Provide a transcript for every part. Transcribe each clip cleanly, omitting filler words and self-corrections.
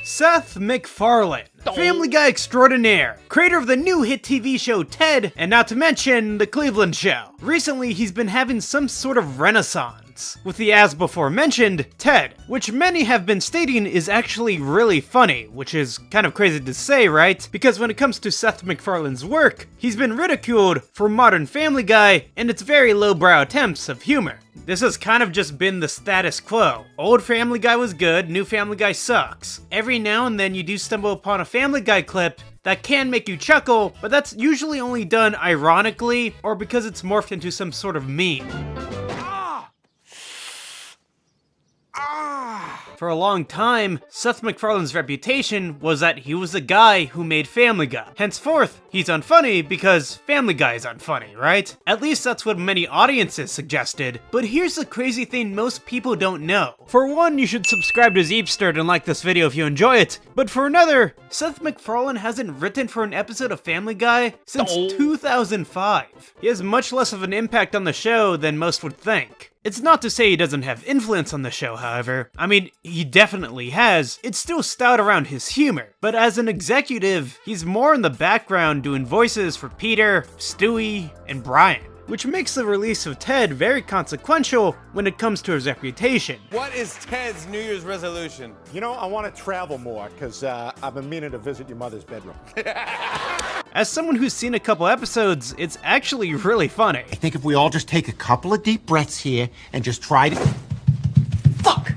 Seth Macfarlane, Family Guy extraordinaire, creator of the new hit TV show Ted, and not to mention The Cleveland Show. Recently, he's been having some sort of renaissance with the as before mentioned Ted, which many have been stating is actually really funny, which is kind of crazy to say, right? Because when it comes to Seth MacFarlane's work, he's been ridiculed for modern Family Guy and its very lowbrow attempts of humor. This has kind of just been the status quo. Old Family Guy was good, new Family Guy sucks. Every now and then you do stumble upon a Family Guy clip that can make you chuckle, but that's usually only done ironically or because it's morphed into some sort of meme. For a long time, Seth MacFarlane's reputation was that he was the guy who made Family Guy. Henceforth, he's unfunny because Family Guy is unfunny, right? At least that's what many audiences suggested. But here's the crazy thing most people don't know. For one, you should subscribe to Zeepsterd and like this video if you enjoy it. But for another, Seth MacFarlane hasn't written for an episode of Family Guy since 2005. He has much less of an impact on the show than most would think. It's not to say he doesn't have influence on the show, however. I mean, he definitely has. It's still stout around his humor. But as an executive, he's more in the background doing voices for Peter, Stewie, and Brian, which makes the release of Ted very consequential when it comes to his reputation. What is Ted's New Year's resolution? You know, I want to travel more, because I've been meaning to visit your mother's bedroom. As someone who's seen a couple episodes, it's actually really funny. I think if we all just take a couple of deep breaths here and just try to... Fuck!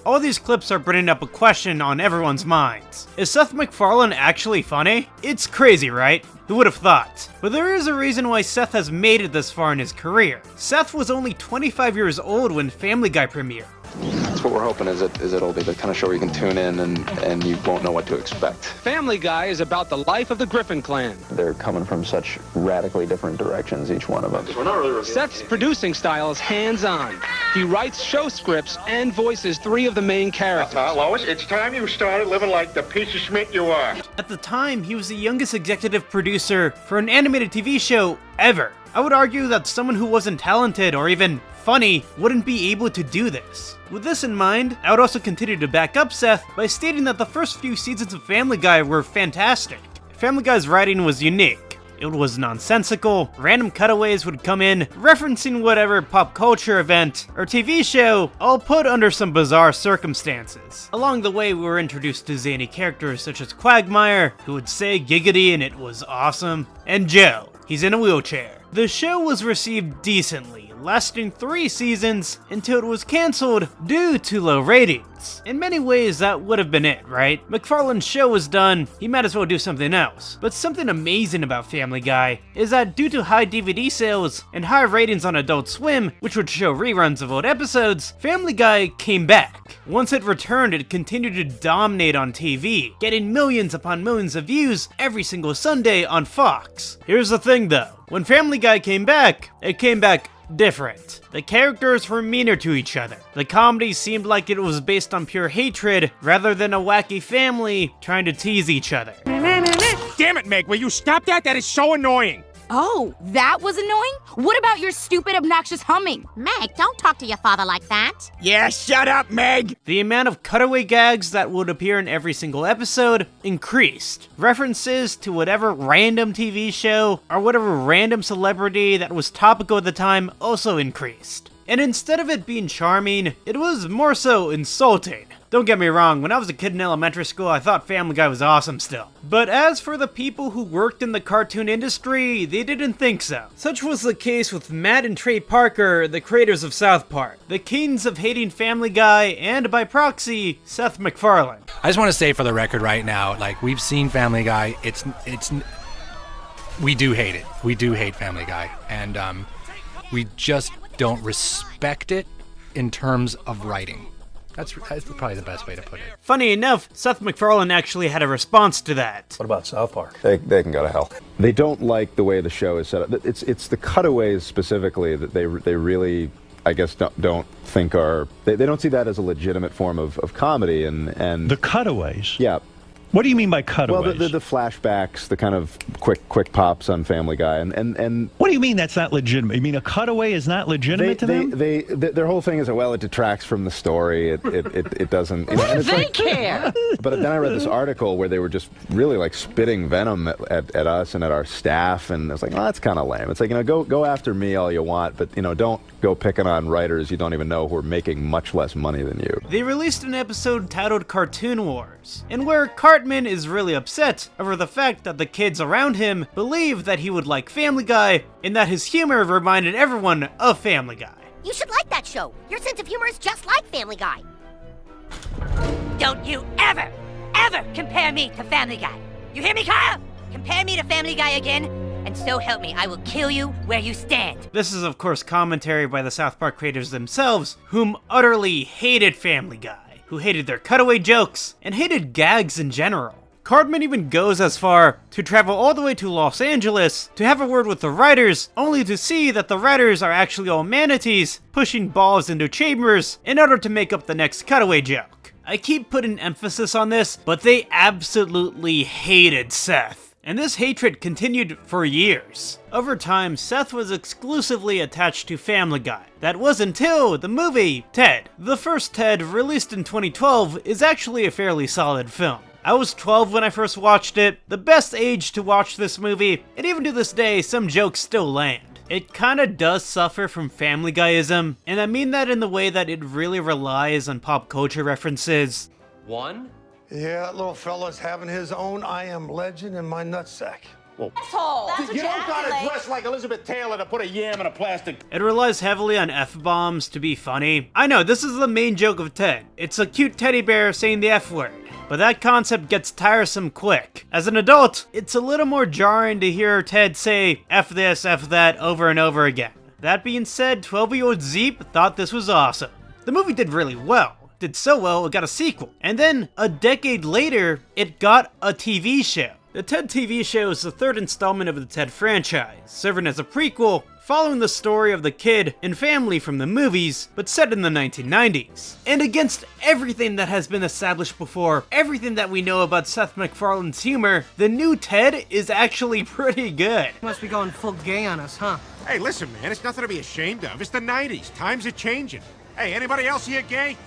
All these clips are bringing up a question on everyone's minds. Is Seth MacFarlane actually funny? It's crazy, right? Who would have thought? But there is a reason why Seth has made it this far in his career. Seth was only 25 years old when Family Guy premiered. That's what we're hoping is it'll be the kind of show where you can tune in and you won't know what to expect. Family Guy is about the life of the Griffin clan. They're coming from such radically different directions, each one of them. Seth's producing style is hands-on. He writes show scripts and voices 3 of the main characters. Lois, it's time you started living like the piece of Schmidt you are. At the time, he was the youngest executive producer for an animated TV show ever. I would argue that someone who wasn't talented or even funny wouldn't be able to do this. With this in mind, I would also continue to back up Seth by stating that the first few seasons of Family Guy were fantastic. Family Guy's writing was unique. It was nonsensical, random cutaways would come in, referencing whatever pop culture event or TV show, all put under some bizarre circumstances. Along the way, we were introduced to zany characters such as Quagmire, who would say giggity and it was awesome, and Joe. He's in a wheelchair. The show was received decently, lasting 3 seasons until it was cancelled due to low ratings. In many ways, that would have been it, right? MacFarlane's show was done, he might as well do something else. But something amazing about Family Guy is that due to high DVD sales and high ratings on Adult Swim, which would show reruns of old episodes, Family Guy came back. Once it returned, it continued to dominate on TV, getting millions upon millions of views every single Sunday on Fox. Here's the thing though, when Family Guy came back, it came back different. The characters were meaner to each other. The comedy seemed like it was based on pure hatred rather than a wacky family trying to tease each other. Damn it, Meg, will you stop that? That is so annoying. Oh, that was annoying? What about your stupid, obnoxious humming? Meg, don't talk to your father like that. Yeah, shut up, Meg. The amount of cutaway gags that would appear in every single episode increased. References to whatever random TV show or whatever random celebrity that was topical at the time also increased. And instead of it being charming, it was more so insulting. Don't get me wrong, when I was a kid in elementary school, I thought Family Guy was awesome still. But as for the people who worked in the cartoon industry, they didn't think so. Such was the case with Matt and Trey Parker, the creators of South Park, the kings of hating Family Guy, and by proxy, Seth MacFarlane. I just want to say for the record right now, like, we've seen Family Guy, we do hate it. We do hate Family Guy, and we just don't respect it in terms of writing. That's probably the best way to put it. Funny enough, Seth MacFarlane actually had a response to that. What about South Park? They can go to hell. They don't like the way the show is set up. It's the cutaways specifically that they really, I guess, don't think are... They don't see that as a legitimate form of comedy. And The cutaways? Yeah. What do you mean by cutaways? Well, the flashbacks, the kind of quick pops on Family Guy, and what do you mean that's not legitimate? You mean a cutaway is not legitimate to them? Their whole thing is that, well, it detracts from the story. It doesn't. You know, and it's They like, care. But then I read this article where they were just really like spitting venom at us and at our staff, and I was like, well, that's kind of lame. It's like, you know, go after me all you want, but you know, don't go picking on writers you don't even know who are making much less money than you. They released an episode titled Cartoon Wars, and where Cartman is really upset over the fact that the kids around him believe that he would like Family Guy, and that his humor reminded everyone of Family Guy. You should like that show. Your sense of humor is just like Family Guy. Don't you ever compare me to Family Guy. You hear me, Kyle? Compare me to Family Guy again, and so help me, I will kill you where you stand. This is of course commentary by the South Park creators themselves, whom utterly hated Family Guy, who hated their cutaway jokes, and hated gags in general. Cartman even goes as far to travel all the way to Los Angeles to have a word with the writers, only to see that the writers are actually all manatees pushing balls into chambers in order to make up the next cutaway joke. I keep putting emphasis on this, but they absolutely hated Seth. And this hatred continued for years. Over time, Seth was exclusively attached to Family Guy. That was until the movie Ted. The first Ted, released in 2012, is actually a fairly solid film. I was 12 when I first watched it, the best age to watch this movie, and even to this day, some jokes still land. It kinda does suffer from Family Guyism, and I mean that in the way that it really relies on pop culture references. One? Yeah, that little fella's having his own I Am Legend in my nutsack. Well, Asshole! That's what you don't gotta dress like Elizabeth Taylor to put a yam in a plastic. It relies heavily on F-bombs to be funny. I know, this is the main joke of Ted. It's a cute teddy bear saying the F-word. But that concept gets tiresome quick. As an adult, it's a little more jarring to hear Ted say F this, F that over and over again. That being said, 12-year-old Zeep thought this was awesome. The movie did really well. Did so well, it got a sequel. And then, a decade later, it got a TV show. The Ted TV show is the third installment of the Ted franchise, serving as a prequel, following the story of the kid and family from the movies, but set in the 1990s. And against everything that has been established before, everything that we know about Seth MacFarlane's humor, the new Ted is actually pretty good. Must be going full gay on us, huh? Hey, listen, man, it's nothing to be ashamed of. It's the 90s. Times are changing. Hey, anybody else here gay?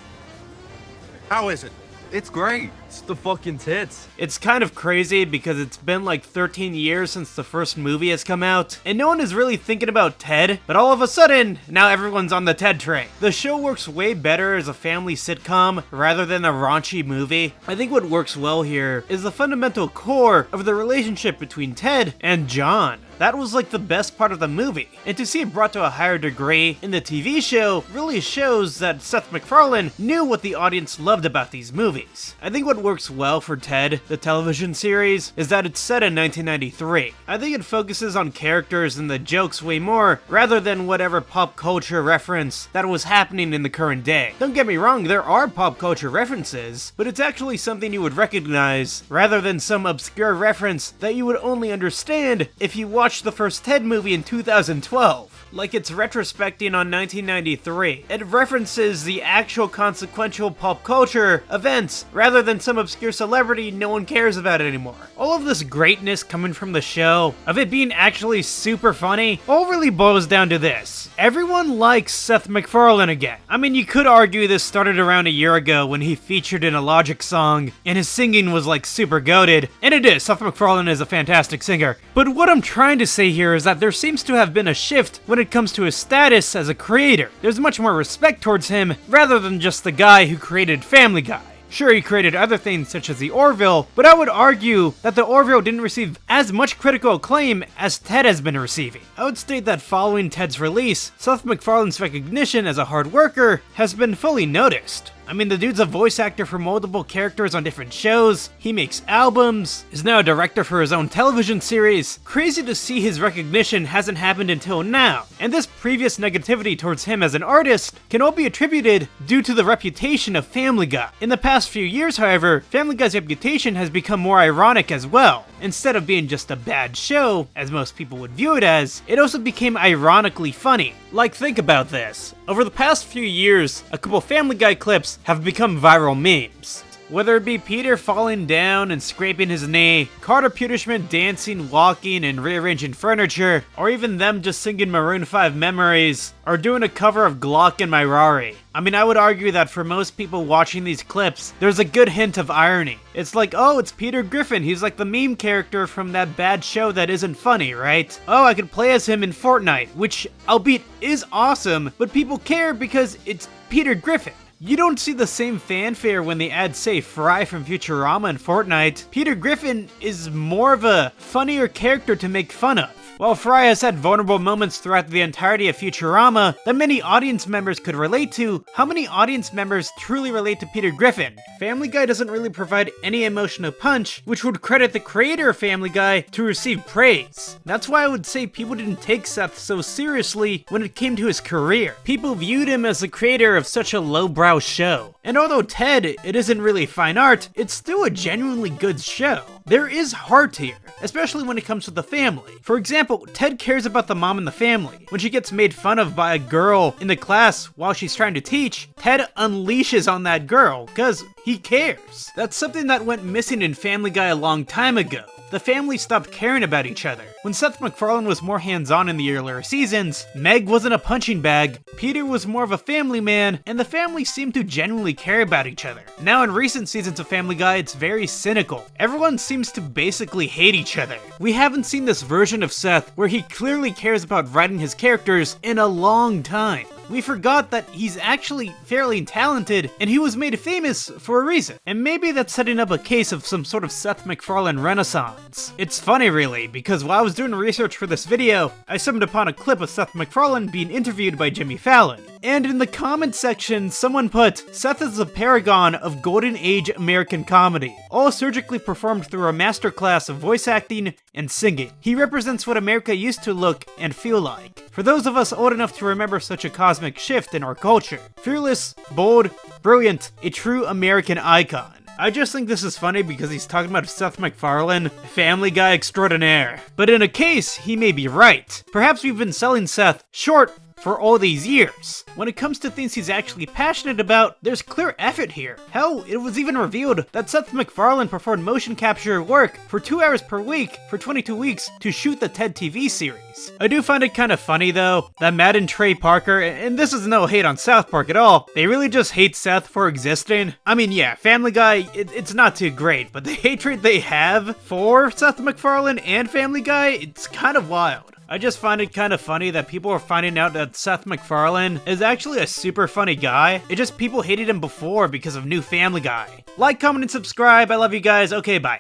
How is it? It's great. It's the fucking tits. It's kind of crazy because it's been like 13 years since the first movie has come out, and no one is really thinking about Ted, but all of a sudden, now everyone's on the Ted train. The show works way better as a family sitcom rather than a raunchy movie. I think what works well here is the fundamental core of the relationship between Ted and John. That was like the best part of the movie, and to see it brought to a higher degree in the TV show really shows that Seth MacFarlane knew what the audience loved about these movies. I think what works well for Ted, the television series, is that it's set in 1993. I think it focuses on characters and the jokes way more, rather than whatever pop culture reference that was happening in the current day. Don't get me wrong, there are pop culture references, but it's actually something you would recognize, rather than some obscure reference that you would only understand if you watched the first Ted movie in 2012. Like it's retrospecting on 1993. It references the actual consequential pop culture events rather than some obscure celebrity no one cares about anymore. All of this greatness coming from the show, of it being actually super funny, all really boils down to this. Everyone likes Seth MacFarlane again. I mean, you could argue this started around a year ago when he featured in a Logic song and his singing was like super goated, and it is, Seth MacFarlane is a fantastic singer. But what I'm trying to say here is that there seems to have been a shift when it comes to his status as a creator. There's much more respect towards him rather than just the guy who created Family Guy. Sure, he created other things such as the Orville, but I would argue that the Orville didn't receive as much critical acclaim as Ted has been receiving. I would state that following Ted's release, Seth MacFarlane's recognition as a hard worker has been fully noticed. I mean, the dude's a voice actor for multiple characters on different shows, he makes albums, is now a director for his own television series. Crazy to see his recognition hasn't happened until now, and this previous negativity towards him as an artist can all be attributed due to the reputation of Family Guy. In the past few years, however, Family Guy's reputation has become more ironic as well. Instead of being just a bad show, as most people would view it as, it also became ironically funny. Like, think about this. Over the past few years, a couple Family Guy clips have become viral memes. Whether it be Peter falling down and scraping his knee, Carter Peterschmidt dancing, walking, and rearranging furniture, or even them just singing Maroon 5 Memories, or doing a cover of Glock in My Rari. I mean, I would argue that for most people watching these clips, there's a good hint of irony. It's like, oh, it's Peter Griffin, he's like the meme character from that bad show that isn't funny, right? Oh, I could play as him in Fortnite, which, albeit is awesome, but people care because it's Peter Griffin. You don't see the same fanfare when they add, say, Fry from Futurama in Fortnite. Peter Griffin is more of a funnier character to make fun of. While Fry has had vulnerable moments throughout the entirety of Futurama that many audience members could relate to, how many audience members truly relate to Peter Griffin? Family Guy doesn't really provide any emotional punch, which would credit the creator of Family Guy to receive praise. That's why I would say people didn't take Seth so seriously when it came to his career. People viewed him as the creator of such a lowbrow show. And although Ted, it isn't really fine art, it's still a genuinely good show. There is heart here, especially when it comes to the family. For example, Ted cares about the mom in the family. When she gets made fun of by a girl in the class while she's trying to teach, Ted unleashes on that girl, because he cares. That's something that went missing in Family Guy a long time ago. The family stopped caring about each other. When Seth MacFarlane was more hands-on in the earlier seasons, Meg wasn't a punching bag, Peter was more of a family man, and the family seemed to genuinely care about each other. Now in recent seasons of Family Guy, it's very cynical. Everyone seems to basically hate each other. We haven't seen this version of Seth where he clearly cares about writing his characters in a long time. We forgot that he's actually fairly talented, and he was made famous for a reason. And maybe that's setting up a case of some sort of Seth MacFarlane renaissance. It's funny really, because while I was doing research for this video, I stumbled upon a clip of Seth MacFarlane being interviewed by Jimmy Fallon. And in the comment section, someone put, Seth is a paragon of golden age American comedy, all surgically performed through a masterclass of voice acting and singing. He represents what America used to look and feel like. For those of us old enough to remember such a cosmic shift in our culture. Fearless, bold, brilliant, a true American icon. I just think this is funny because he's talking about Seth MacFarlane, Family Guy extraordinaire. But in a case, he may be right. Perhaps we've been selling Seth short for all these years. When it comes to things he's actually passionate about, there's clear effort here. Hell, it was even revealed that Seth MacFarlane performed motion capture work for 2 hours per week for 22 weeks to shoot the TED TV series. I do find it kind of funny though, that Matt and Trey Parker, and this is no hate on South Park at all, they really just hate Seth for existing. I mean yeah, Family Guy, it's not too great, but the hatred they have for Seth MacFarlane and Family Guy, it's kind of wild. I just find it kind of funny that people are finding out that Seth MacFarlane is actually a super funny guy. It's just people hated him before because of new Family Guy. Like, comment, and subscribe. I love you guys. Okay, bye.